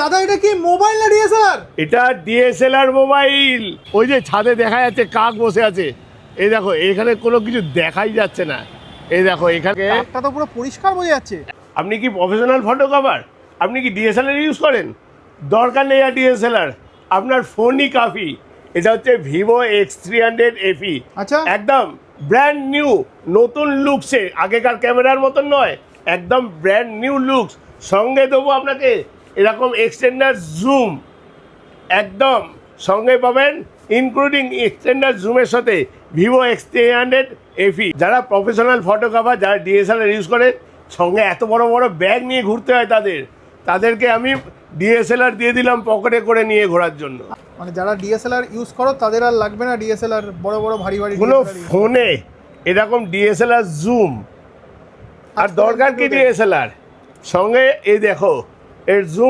দাদা এটা কি মোবাইল না ডিএসএলআর? এটা ডিএসএলআর মোবাইল। ওই যে ছাদে দেখা যাচ্ছে কাক বসে আছে, এই দেখো এখানে কোনো কিছু দেখাই যাচ্ছে না। এই দেখো এখানে কাকটা তো পুরো পরিষ্কার বোঝা যাচ্ছে। আপনি কি প্রফেশনাল ফটোগ্রাফার? আপনি কি ডিএসএলআর ইউজ করেন? দরকার নেই আর ডিএসএলআর, আপনার ফোনই কাফি। এটা হচ্ছে ভিভো X300 FE। আচ্ছা। একদম ব্র্যান্ড নিউ, নতুন লুকসে, আগেকার ক্যামেরার মতন নয়, একদম ব্র্যান্ড নিউ লুকস। সঙ্গে দেবো আপনাকে এরকম এক্সটেন্ডার জুম, একদম সঙ্গে পাবেন ইনক্লুডিং এক্সটেন্ডার জুমের সাথে ভিভো X300 FE। যারা প্রফেশনাল ফটোগ্রাফার, যারা ডিএসএলআর ইউজ করে, সঙ্গে এত বড় বড় ব্যাগ নিয়ে ঘুরতে হয় তাদেরকে আমি ডিএসএলআর দিয়ে দিলাম পকেটে করে নিয়ে ঘোরার জন্য। মানে যারা ডিএসএলআর ইউজ করো তাদের আর লাগবে না ডিএসএলআর, বড় বড় ভারী ভারী কোনো DSLR use ফোনে এরকম ডিএসএলআর জুম, আর দরকার কি ডিএসএলআর, সঙ্গে এই দেখো এর জুম